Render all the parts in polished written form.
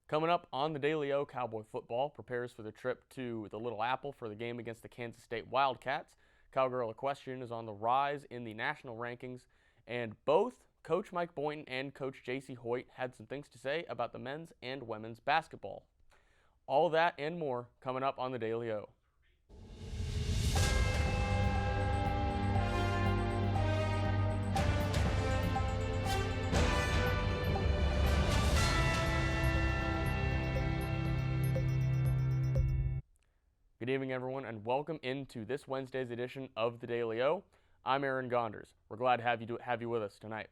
Coming up on the Daily O, Cowboy football prepares for the trip to the Little Apple for the game against the Kansas State Wildcats. Cowgirl Equestrian is on the rise in the national rankings, and both Coach Mike Boynton and Coach J.C. Hoyt had some things to say about the men's and women's basketball. All that and more coming up on the Daily O. Good evening, everyone, and welcome into this Wednesday's edition of the Daily O. I'm Aaron Gonders. We're glad to have you with us tonight.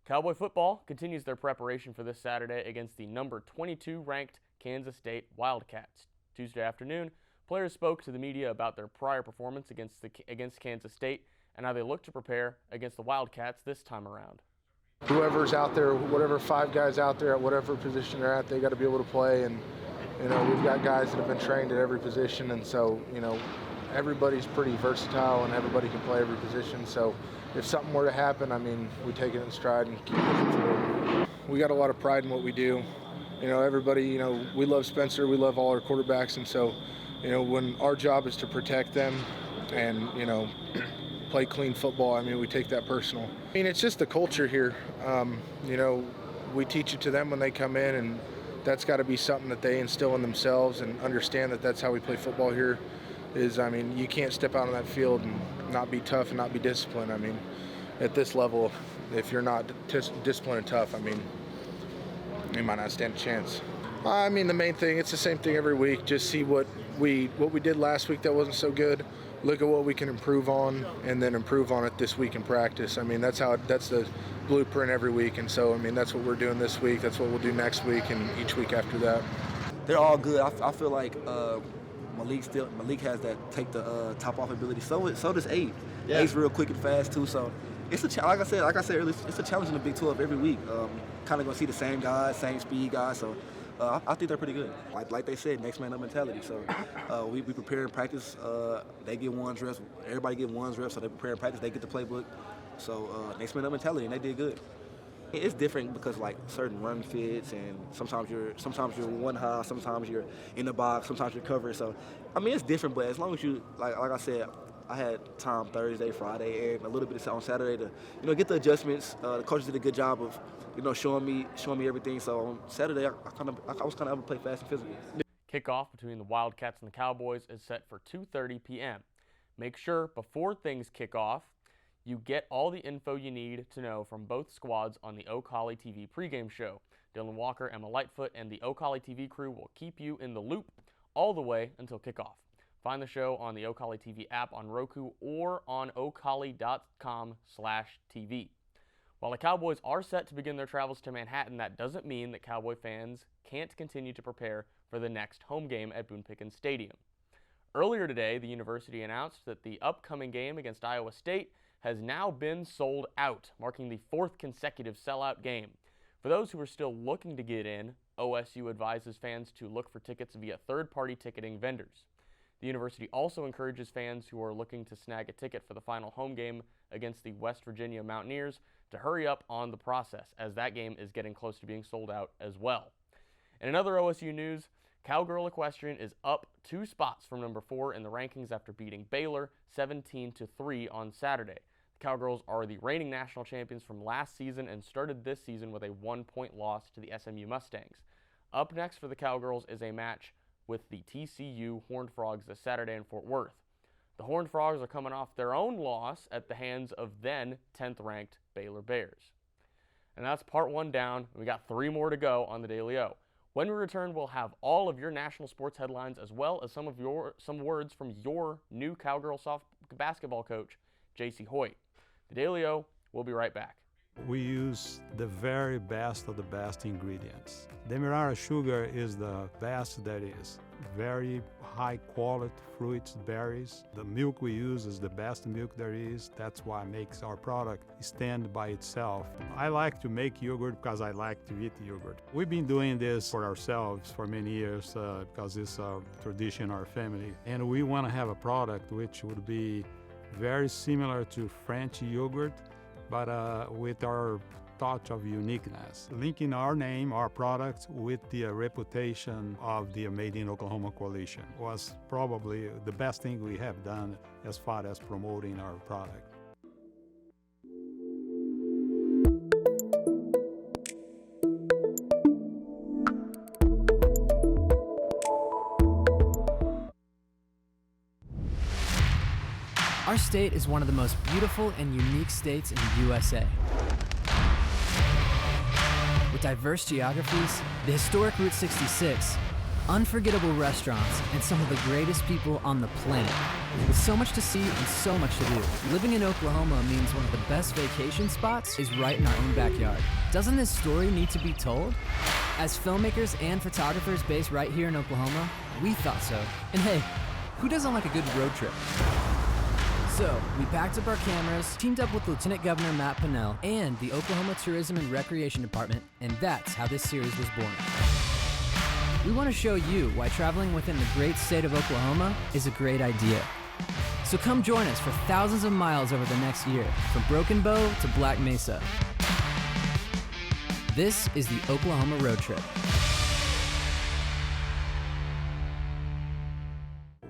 Cowboy football continues their preparation for this Saturday against the number 22 ranked Kansas State Wildcats. Tuesday afternoon, players spoke to the media about their prior performance against Kansas State and how they look to prepare against the Wildcats this time around. Whoever's out there, whatever five guys out there at whatever position they're at, they got to be able to play. And we've got guys that have been trained at every position, and so everybody's pretty versatile and everybody can play every position. So if something were to happen, we take it in stride and keep pushing forward. We got a lot of pride in what we do. Everybody, we love Spencer, we love all our quarterbacks, and so when our job is to protect them and play clean football, we take that personal. It's just the culture here. We teach it to them when they come in, and that's got to be something that they instill in themselves and understand that that's how we play football here. You can't step out on that field and not be tough and not be disciplined. At this level, if you're not disciplined and tough, you might not stand a chance. The main thing, it's the same thing every week. Just see what we did last week that wasn't so good. Look at what we can improve on, and then improve on it this week in practice. That's the blueprint every week, and so that's what we're doing this week. That's what we'll do next week and each week after that. They're all good. I feel like Malik has that take the top off ability. So does Abe. Yeah. Abe's real quick and fast too. So it's like I said earlier, it's a challenge in the Big 12 every week. Kind of gonna see the same guys, same speed guys. So I think they're pretty good. Like they said, next man up mentality. So we prepare in practice. They get ones reps. Everybody get ones reps. So they prepare in practice. They get the playbook. So next man up mentality, and they did good. It's different because like certain run fits, and sometimes you're one high, sometimes you're in the box, sometimes you're covered. So it's different, but as long as you like I said, I had time Thursday, Friday, and a little bit on Saturday to get the adjustments. The coaches did a good job of showing me everything. So on Saturday, I was kind of able to play fast and physical. Kickoff between the Wildcats and the Cowboys is set for 2:30 p.m. Make sure before things kick off, you get all the info you need to know from both squads on the O'Colly TV pregame show. Dylan Walker, Emma Lightfoot, and the O'Colly TV crew will keep you in the loop all the way until kickoff. Find the show on the O'Colly TV app on Roku or on ocolly.com/TV. While the Cowboys are set to begin their travels to Manhattan, that doesn't mean that Cowboy fans can't continue to prepare for the next home game at Boone Pickens Stadium. Earlier today, the university announced that the upcoming game against Iowa State has now been sold out, marking the fourth consecutive sellout game. For those who are still looking to get in, OSU advises fans to look for tickets via third-party ticketing vendors. The university also encourages fans who are looking to snag a ticket for the final home game against the West Virginia Mountaineers to hurry up on the process, as that game is getting close to being sold out as well. In another OSU news, Cowgirl Equestrian is up 2 spots from number 4 in the rankings after beating Baylor 17-3 on Saturday. The Cowgirls are the reigning national champions from last season and started this season with a 1-point loss to the SMU Mustangs. Up next for the Cowgirls is a match with the TCU Horned Frogs this Saturday in Fort Worth. The Horned Frogs are coming off their own loss at the hands of then 10th-ranked Baylor Bears. And that's part 1 down. We got 3 more to go on the Daily O. When we return, we'll have all of your national sports headlines as well as some words from your new Cowgirl basketball coach, J.C. Hoyt. The Daily O, we'll be right back. We use the very best of the best ingredients. Demerara sugar is the best that is. Very high quality fruits, berries. The milk we use is the best milk there is. That's why it makes our product stand by itself. I like to make yogurt because I like to eat yogurt. We've been doing this for ourselves for many years because it's a tradition in our family. And we want to have a product which would be very similar to French yogurt, but with our touch of uniqueness, linking our name, our product, with the reputation of the Made in Oklahoma Coalition was probably the best thing we have done as far as promoting our product. Our state is one of the most beautiful and unique states in the USA. With diverse geographies, the historic Route 66, unforgettable restaurants, and some of the greatest people on the planet. With so much to see and so much to do, living in Oklahoma means one of the best vacation spots is right in our own backyard. Doesn't this story need to be told? As filmmakers and photographers based right here in Oklahoma, we thought so. And hey, who doesn't like a good road trip? So, we packed up our cameras, teamed up with Lieutenant Governor Matt Pinnell and the Oklahoma Tourism and Recreation Department, and that's how this series was born. We want to show you why traveling within the great state of Oklahoma is a great idea. So come join us for thousands of miles over the next year, from Broken Bow to Black Mesa. This is the Oklahoma Road Trip.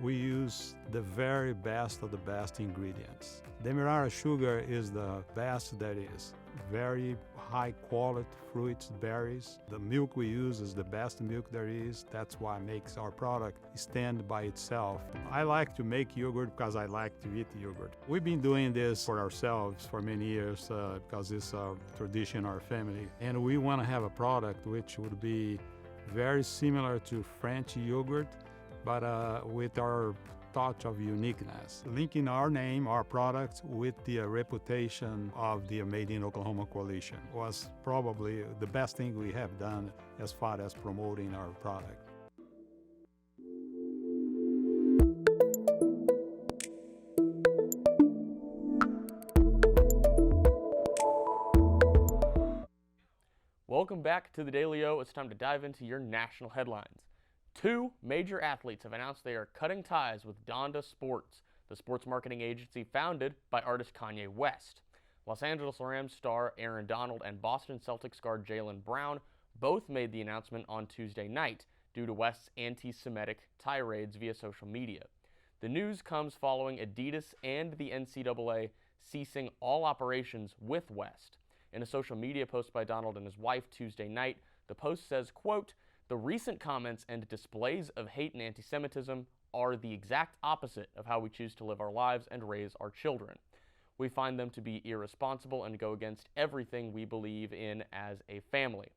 We use the very best of the best ingredients. Demerara sugar is the best that is. Very high quality fruits, berries. The milk we use is the best milk there is. That's why it makes our product stand by itself. I like to make yogurt because I like to eat yogurt. We've been doing this for ourselves for many years because it's a tradition in our family. And we want to have a product which would be very similar to French yogurt, but with our touch of uniqueness, linking our name, our product, with the reputation of the Made in Oklahoma Coalition was probably the best thing we have done as far as promoting our product. Welcome back to the Daily O. It's time to dive into your national headlines. Two major athletes have announced they are cutting ties with Donda Sports, the sports marketing agency founded by artist Kanye West. Los Angeles Rams star Aaron Donald and Boston Celtics guard Jaylen Brown both made the announcement on Tuesday night due to West's anti-Semitic tirades via social media. The news comes following Adidas and the NCAA ceasing all operations with West. In a social media post by Donald and his wife Tuesday night, the post says, quote, "The recent comments and displays of hate and anti-Semitism are the exact opposite of how we choose to live our lives and raise our children. We find them to be irresponsible and go against everything we believe in as a family."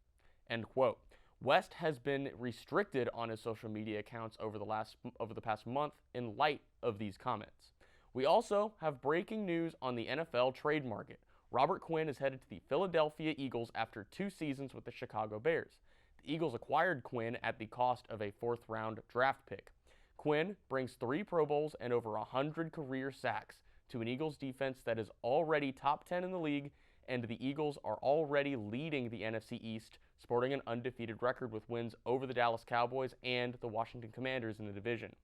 End quote. West has been restricted on his social media accounts over the past month in light of these comments. We also have breaking news on the NFL trade market. Robert Quinn is headed to the Philadelphia Eagles after 2 seasons with the Chicago Bears. The Eagles acquired Quinn at the cost of a 4th-round draft pick. Quinn brings 3 Pro Bowls and over 100 career sacks to an Eagles defense that is already top 10 in the league, and the Eagles are already leading the NFC East, sporting an undefeated record with wins over the Dallas Cowboys and the Washington Commanders in the division.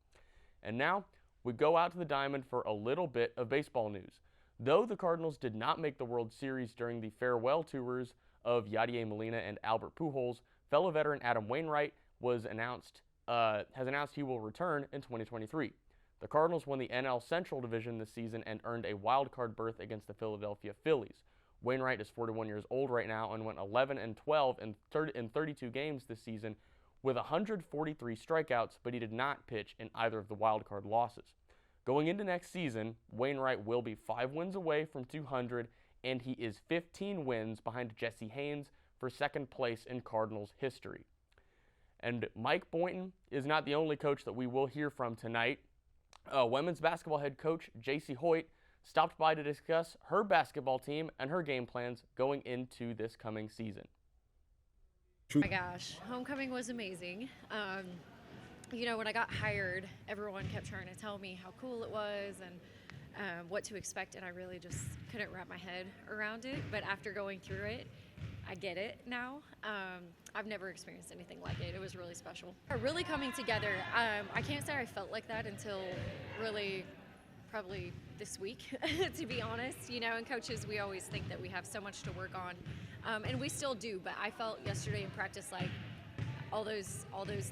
And now, we go out to the diamond for a little bit of baseball news. Though the Cardinals did not make the World Series during the farewell tours of Yadier Molina and Albert Pujols, fellow veteran Adam Wainwright has announced he will return in 2023. The Cardinals won the NL Central Division this season and earned a wild card berth against the Philadelphia Phillies. Wainwright is 41 years old right now and went 11-12 in 32 games this season with 143 strikeouts, but he did not pitch in either of the wild card losses. Going into next season, Wainwright will be 5 wins away from 200, and he is 15 wins behind Jesse Haynes for 2nd place in Cardinals history. And Mike Boynton is not the only coach that we will hear from tonight. Women's basketball head coach J.C. Hoyt stopped by to discuss her basketball team and her game plans going into this coming season. Oh my gosh, homecoming was amazing. When I got hired, everyone kept trying to tell me how cool it was and what to expect, and I really just couldn't wrap my head around it. But after going through it, I get it now. I've never experienced anything like it. It was really special. Really coming together. I can't say I felt like that until really probably this week, to be honest. And coaches, we always think that we have so much to work on. and we still do. But I felt yesterday in practice like all those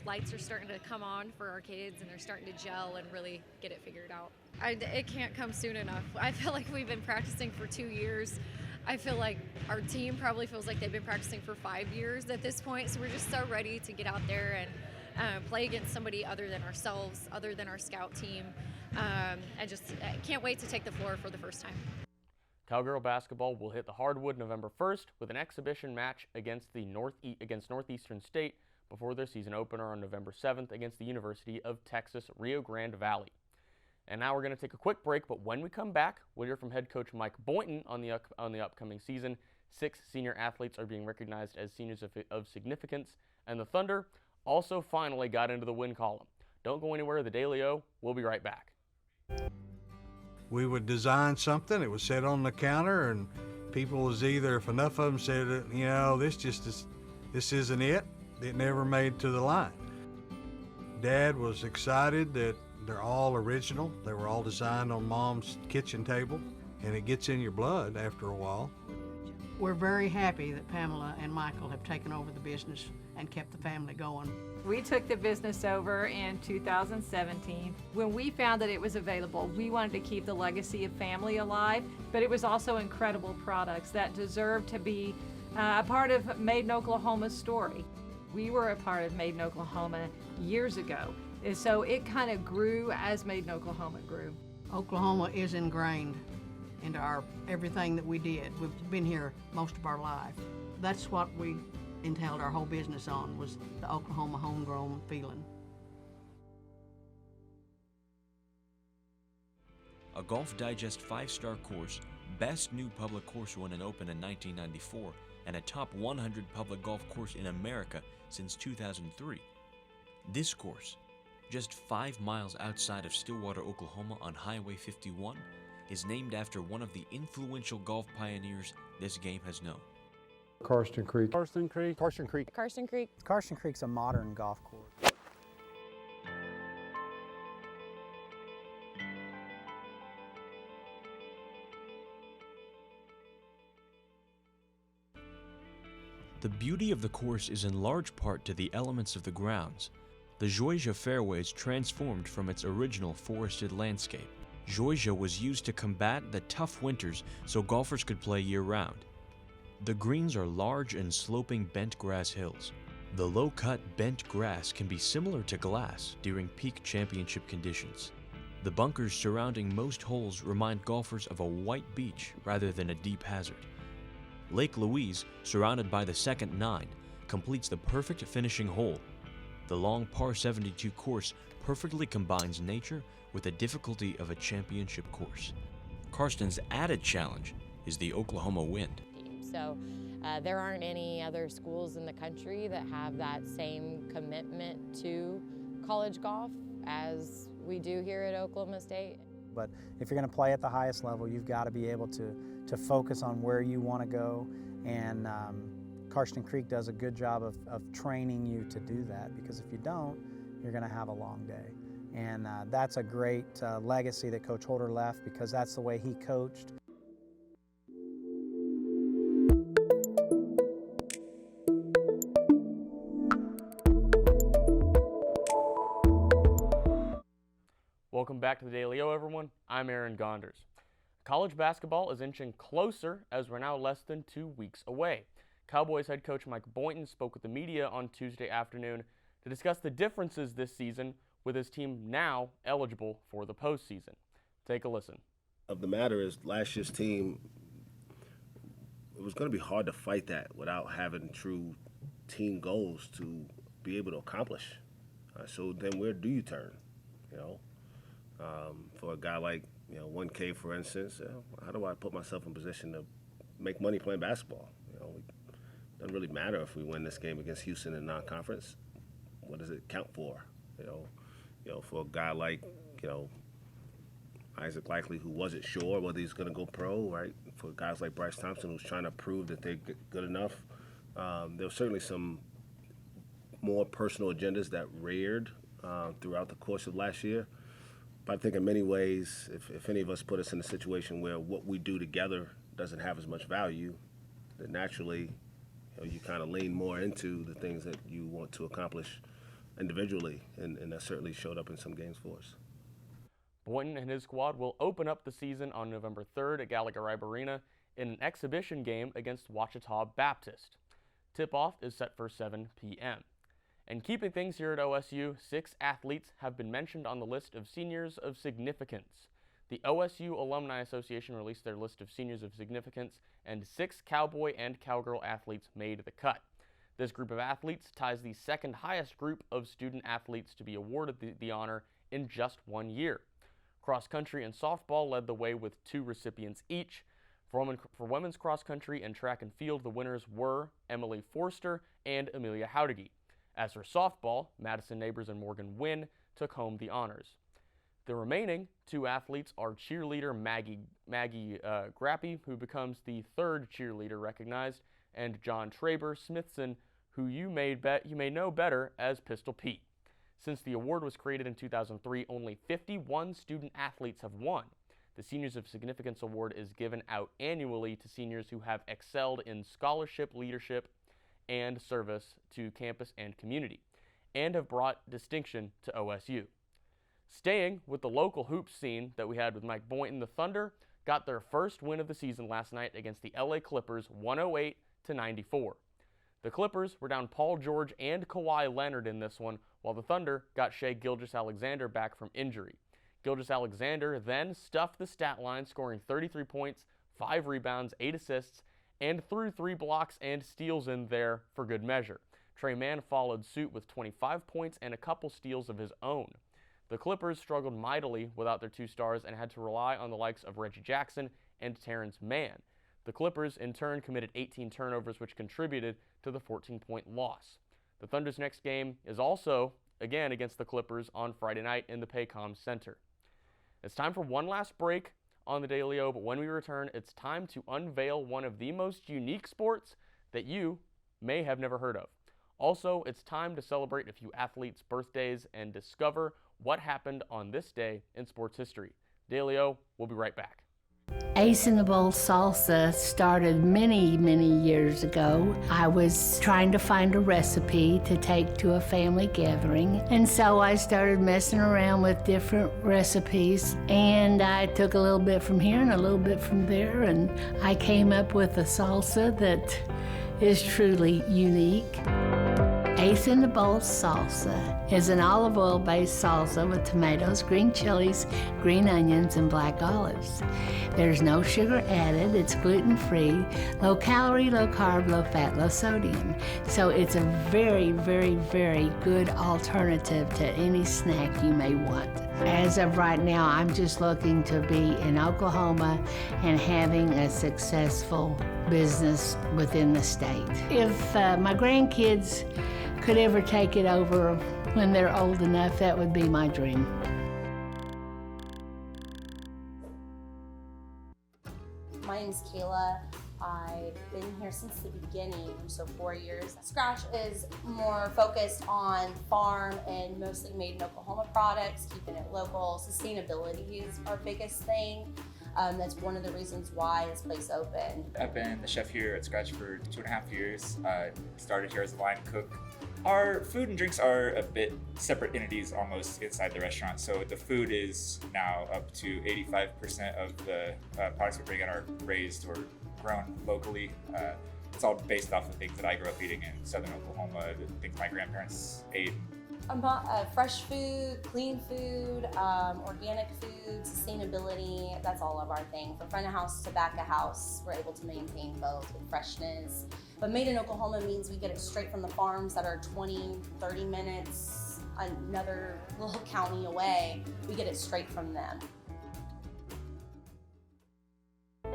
lights are starting to come on for our kids, and they're starting to gel and really get it figured out. It can't come soon enough. I feel like we've been practicing for 2 years. I feel like our team probably feels like they've been practicing for 5 years at this point. So we're just so ready to get out there and play against somebody other than ourselves, other than our scout team. I can't wait to take the floor for the first time. Cowgirl basketball will hit the hardwood November 1st with an exhibition match against Northeastern State before their season opener on November 7th against the University of Texas Rio Grande Valley. And now we're going to take a quick break, but when we come back, we'll hear from head coach Mike Boynton on the upcoming season. 6 senior athletes are being recognized as seniors of significance, and the Thunder also finally got into the win column. Don't go anywhere. The Daily O. We'll be right back. We would design something, it was set on the counter, and people was either, if enough of them said, you know, this isn't it never made to the line. Dad was excited that they're all original. They were all designed on Mom's kitchen table, and it gets in your blood after a while. We're very happy that Pamela and Michael have taken over the business and kept the family going. We took the business over in 2017. When we found that it was available, we wanted to keep the legacy of family alive, but it was also incredible products that deserved to be a part of Made in Oklahoma's story. We were a part of Made in Oklahoma years ago, and so it kind of grew as Made in Oklahoma grew. Oklahoma is ingrained into everything that we did. We've been here most of our life. That's what we entailed our whole business on, was the Oklahoma homegrown feeling. A Golf Digest 5-star course, best new public course won and opened in 1994, and a top 100 public golf course in America since 2003. This course, just 5 miles outside of Stillwater, Oklahoma on Highway 51, is named after one of the influential golf pioneers this game has known. Karsten Creek. Karsten Creek. Karsten Creek. Karsten Creek. Karsten Creek's a modern golf course. The beauty of the course is in large part to the elements of the grounds. The Georgia fairways transformed from its original forested landscape. Georgia was used to combat the tough winters so golfers could play year-round. The greens are large and sloping bent grass hills. The low-cut bent grass can be similar to glass during peak championship conditions. The bunkers surrounding most holes remind golfers of a white beach rather than a deep hazard. Lake Louise, surrounded by the second 9, completes the perfect finishing hole. The long par 72 course perfectly combines nature with the difficulty of a championship course. Karsten's added challenge is the Oklahoma wind. So there aren't any other schools in the country that have that same commitment to college golf as we do here at Oklahoma State. But if you're going to play at the highest level, you've got to be able to focus on where you want to go, and Karsten Creek does a good job of training you to do that, because if you don't, you're going to have a long day. And that's a great legacy that Coach Holder left, because that's the way he coached. Welcome back to the Daily O, everyone. I'm Aaron Gonders. College basketball is inching closer as we're now less than 2 weeks away. Cowboys head coach Mike Boynton spoke with the media on Tuesday afternoon to discuss the differences this season with his team now eligible for the postseason. Take a listen. Of the matter is, last year's team, it was going to be hard to fight that without having true team goals to be able to accomplish. So then where do you turn, you know? For a guy like, 1K, for instance, how do I put myself in position to make money playing basketball? It doesn't really matter if we win this game against Houston in non-conference. What does it count for? For a guy like, Isaac Likely, who wasn't sure whether he's going to go pro, right? For guys like Bryce Thompson, who's trying to prove that they're good enough. There were certainly some more personal agendas that reared throughout the course of last year. But I think in many ways, if any of us put us in a situation where what we do together doesn't have as much value, then naturally you kind of lean more into the things that you want to accomplish individually, and that certainly showed up in some games for us. Boynton and his squad will open up the season on November 3rd at Gallagher Ibe Arena in an exhibition game against Ouachita Baptist. Tip-off is set for 7 p.m. And keeping things here at OSU, 6 athletes have been mentioned on the list of seniors of significance. The OSU Alumni Association released their list of seniors of significance, and 6 Cowboy and Cowgirl athletes made the cut. This group of athletes ties the second highest group of student athletes to be awarded the honor in just 1 year. Cross country and softball led the way with 2 recipients each. For women's cross country and track and field, the winners were Emily Forster and Amelia Howdegi. As for softball, Madison Neighbors and Morgan Wynn took home the honors. The remaining 2 athletes are cheerleader Maggie Grappy, who becomes the 3rd cheerleader recognized, and John Traber Smithson, who you may know better as Pistol Pete. Since the award was created in 2003, only 51 student athletes have won. The Seniors of Significance Award is given out annually to seniors who have excelled in scholarship, leadership, and service to campus and community, and have brought distinction to OSU. Staying with the local hoops scene that we had with Mike Boynton, the Thunder got their first win of the season last night against the LA Clippers, 108-94. The Clippers were down Paul George and Kawhi Leonard in this one, while the Thunder got Shai Gilgeous-Alexander back from injury. Gilgeous-Alexander then stuffed the stat line, scoring 33 points, 5 rebounds, 8 assists, and threw 3 blocks and steals in there for good measure. Trey Mann followed suit with 25 points and a couple steals of his own. The Clippers struggled mightily without their 2 stars and had to rely on the likes of Reggie Jackson and Terrence Mann. The Clippers, in turn, committed 18 turnovers, which contributed to the 14-point loss. The Thunder's next game is also, again, against the Clippers on Friday night in the Paycom Center. It's time for one last break on the Daily O, but when we return, it's time to unveil one of the most unique sports that you may have never heard of. Also, it's time to celebrate a few athletes' birthdays and discover what happened on this day in sports history. Daily O, we'll be right back. Ace in the Bowl salsa started many, many years ago. I was trying to find a recipe to take to a family gathering, and so I started messing around with different recipes, and I took a little bit from here and a little bit from there, and I came up with a salsa that is truly unique. Ace in the Bowl salsa is an olive oil-based salsa with tomatoes, green chilies, green onions, and black olives. There's no sugar added, it's gluten-free, low calorie, low carb, low fat, low sodium. So it's a very, very, very good alternative to any snack you may want. As of right now, I'm just looking to be in Oklahoma and having a successful business within the state. If my grandkids could ever take it over when they're old enough, that would be my dream. My name's Kayla. I've been here since the beginning, so 4 years. Scratch is more focused on farm and mostly made in Oklahoma products, keeping it local. Sustainability is our biggest thing. That's one of the reasons why this place opened. I've been the chef here at Scratch for 2.5 years. Started here as a line cook. Our food and drinks are a bit separate entities almost inside the restaurant. So the food is now up to 85% of the products we bring in are raised or grown locally. It's all based off of things that I grew up eating in southern Oklahoma, the things my grandparents ate. Fresh food, clean food, organic food, sustainability, that's all of our thing. From front of house to back of house, we're able to maintain both with freshness. But made in Oklahoma means we get it straight from the farms that are 20, 30 minutes, another little county away. We get it straight from them.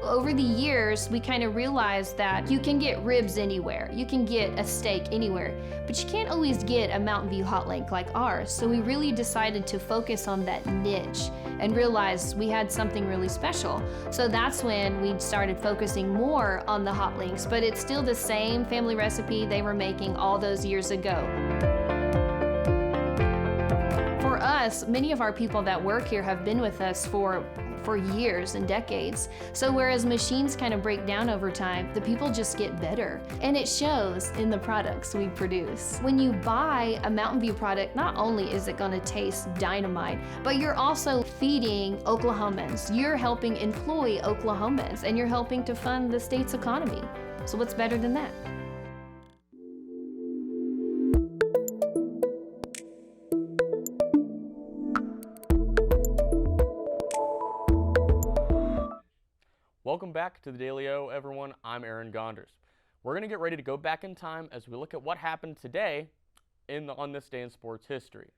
Over the years, we kind of realized that you can get ribs anywhere, you can get a steak anywhere, but you can't always get a Mountain View hot link like ours. So we really decided to focus on that niche and realized we had something really special. So that's when we started focusing more on the hot links, but it's still the same family recipe they were making all those years ago. For us, many of our people that work here have been with us for for years and decades. So whereas machines kind of break down over time, the people just get better. And it shows in the products we produce. When you buy a Mountain View product, not only is it going to taste dynamite, but you're also feeding Oklahomans. You're helping employ Oklahomans, and you're helping to fund the state's economy. So what's better than that? Welcome back to the Daily O, everyone. I'm Aaron Gonders. We're going to get ready to go back in time as we look at what happened today on this day in sports history.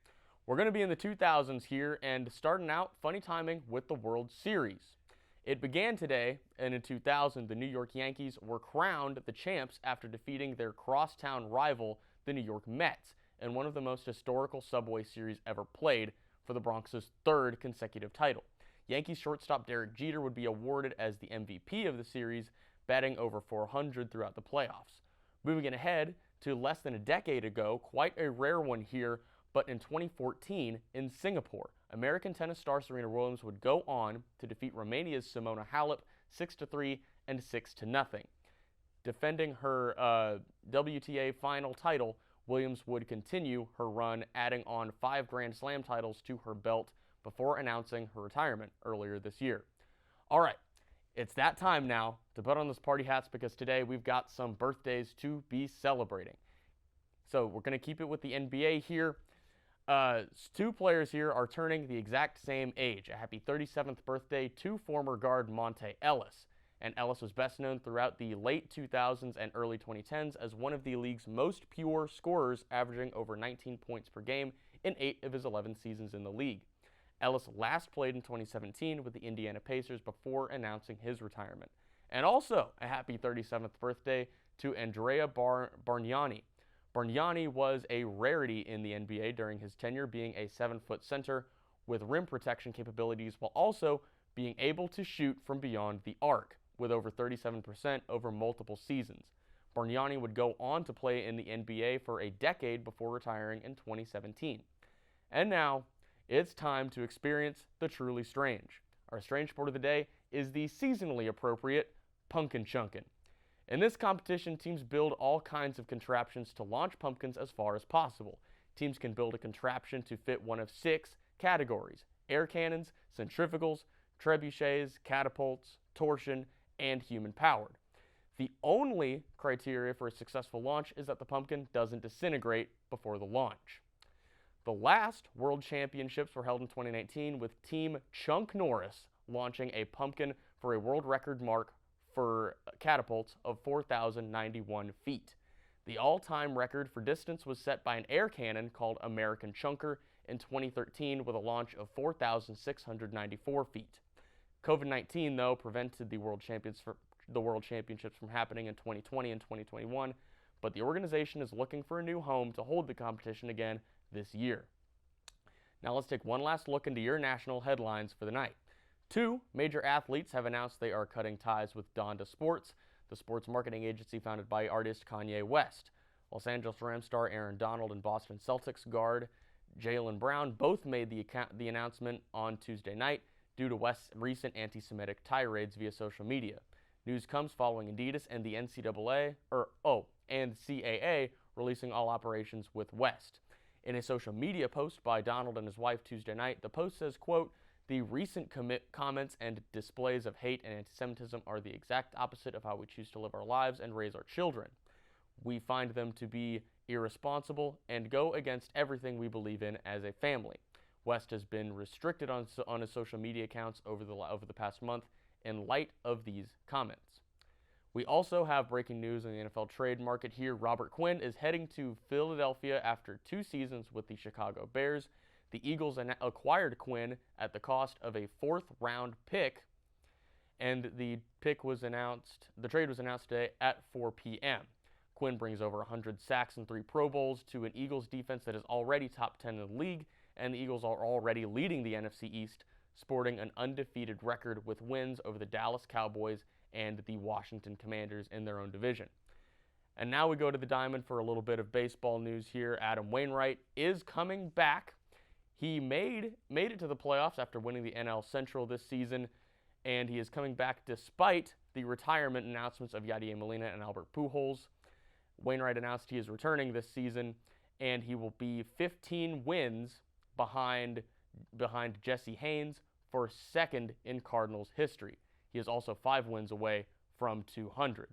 We're going to be in the 2000s here and starting out, funny timing with the World Series. It began today, and in 2000, the New York Yankees were crowned the champs after defeating their crosstown rival, the New York Mets, in one of the most historical Subway Series ever played for the Bronx's third consecutive title. Yankees shortstop Derek Jeter would be awarded as the MVP of the series, batting over .400 throughout the playoffs. Moving ahead to less than a decade ago, quite a rare one here, but in 2014 in Singapore, American tennis star Serena Williams would go on to defeat Romania's Simona Halep 6-3 and 6-0. Defending her WTA final title, Williams would continue her run, adding on 5 Grand Slam titles to her belt before announcing her retirement earlier this year. All right, it's that time now to put on those party hats because today we've got some birthdays to be celebrating. So we're going to keep it with the NBA here. 2 players here are turning the exact same age. A happy 37th birthday to former guard Monte Ellis. And Ellis was best known throughout the late 2000s and early 2010s as one of the league's most pure scorers, averaging over 19 points per game in 8 of his 11 seasons in the league. Ellis last played in 2017 with the Indiana Pacers before announcing his retirement. And also a happy 37th birthday to Andrea Bargnani. Bargnani was a rarity in the NBA during his tenure, being a 7-foot center with rim protection capabilities while also being able to shoot from beyond the arc with over 37% over multiple seasons. Bargnani would go on to play in the NBA for a decade before retiring in 2017. And now, it's time to experience the truly strange. Our strange sport of the day is the seasonally appropriate pumpkin chunkin'. In this competition, teams build all kinds of contraptions to launch pumpkins as far as possible. Teams can build a contraption to fit one of 6 categories: air cannons, centrifugals, trebuchets, catapults, torsion, and human-powered. The only criteria for a successful launch is that the pumpkin doesn't disintegrate before the launch. The last World Championships were held in 2019 with Team Chunk Norris launching a pumpkin for a world record mark for catapults of 4,091 feet. The all-time record for distance was set by an air cannon called American Chunker in 2013 with a launch of 4,694 feet. COVID-19, though, prevented the World Championships from happening in 2020 and 2021, but the organization is looking for a new home to hold the competition again this year. Now let's take one last look into your national headlines for the night. 2 major athletes have announced they are cutting ties with Donda Sports, the sports marketing agency founded by artist Kanye West. Los Angeles Rams star Aaron Donald and Boston Celtics guard Jaylen Brown both made the announcement on Tuesday night due to West's recent anti-Semitic tirades via social media. News comes following Adidas and the CAA releasing all operations with West. In a social media post by Donald and his wife Tuesday night, the post says, quote, "The recent comments and displays of hate and anti-Semitism are the exact opposite of how we choose to live our lives and raise our children. We find them to be irresponsible and go against everything we believe in as a family." West has been restricted on his social media accounts over the past month in light of these comments. We also have breaking news in the NFL trade market here. Robert Quinn is heading to Philadelphia after 2 seasons with the Chicago Bears. The Eagles acquired Quinn at the cost of a 4th-round pick, and the trade was announced today at 4 p.m. Quinn brings over 100 sacks and 3 Pro Bowls to an Eagles defense that is already top 10 in the league, and the Eagles are already leading the NFC East, sporting an undefeated record with wins over the Dallas Cowboys and the Washington Commanders in their own division. And now we go to the Diamond for a little bit of baseball news here. Adam Wainwright is coming back. He made it to the playoffs after winning the NL Central this season, and he is coming back despite the retirement announcements of Yadier Molina and Albert Pujols. Wainwright announced he is returning this season, and he will be 15 wins behind Jesse Haynes for second in Cardinals history. He is also 5 wins away from 200.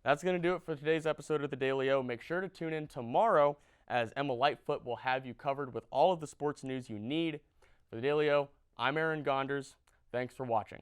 That's going to do it for today's episode of the Daily O. Make sure to tune in tomorrow as Emma Lightfoot will have you covered with all of the sports news you need. For the Daily O, I'm Aaron Gonders. Thanks for watching.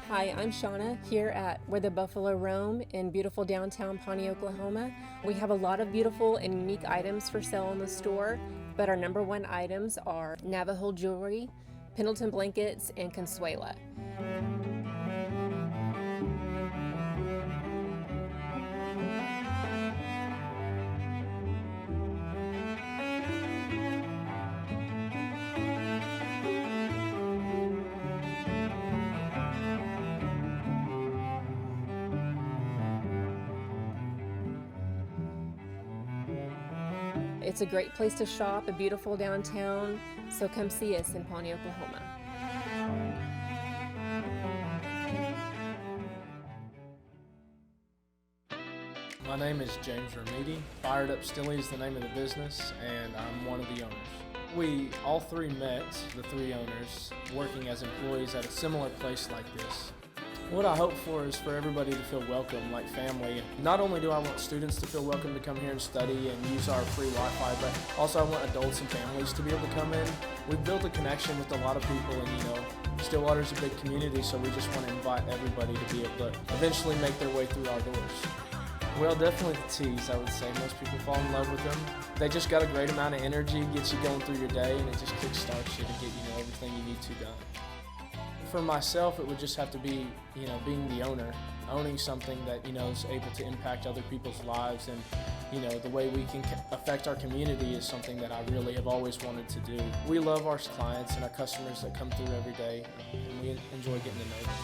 Hi, I'm Shauna here at Where the Buffalo Roam in beautiful downtown Pawnee, Oklahoma. We have a lot of beautiful and unique items for sale in the store, but our number one items are Navajo jewelry, Pendleton blankets, and Consuela. It's a great place to shop, a beautiful downtown, so come see us in Pawnee, Oklahoma. My name is James Ramidi. Fired Up Stilly is the name of the business, and I'm one of the owners. We all three met, the 3 owners, working as employees at a similar place like this. What I hope for is for everybody to feel welcome, like family. Not only do I want students to feel welcome to come here and study and use our free Wi-Fi, but also I want adults and families to be able to come in. We've built a connection with a lot of people, and Stillwater's a big community, so we just want to invite everybody to be able to eventually make their way through our doors. Well, definitely the teas, I would say. Most people fall in love with them. They just got a great amount of energy, gets you going through your day, and it just kickstarts you to get everything you need to done. For myself, it would just have to be, being the owner, owning something that, is able to impact other people's lives, and, the way we can affect our community is something that I really have always wanted to do. We love our clients and our customers that come through every day, and we enjoy getting to know them.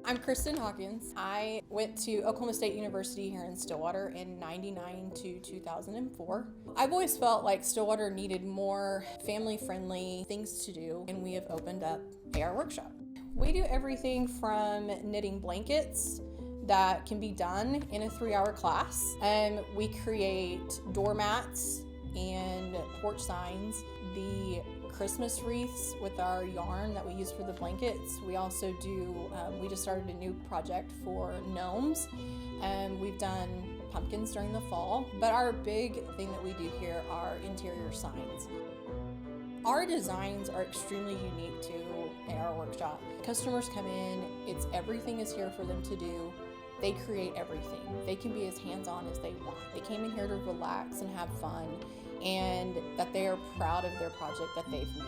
I'm Kristen Hawkins. I went to Oklahoma State University here in Stillwater in '99 to 2004. I've always felt like Stillwater needed more family-friendly things to do, and we have opened up AR Workshop. We do everything from knitting blankets that can be done in a 3-hour class, and we create doormats and porch signs, the Christmas wreaths with our yarn that we use for the blankets. We also do, we just started a new project for gnomes, and we've done pumpkins during the fall. But our big thing that we do here are interior signs. Our designs are extremely unique to AR Workshop. Customers come in, everything is here for them to do. They create everything. They can be as hands-on as they want. They came in here to relax and have fun, and that they are proud of their project that they've made.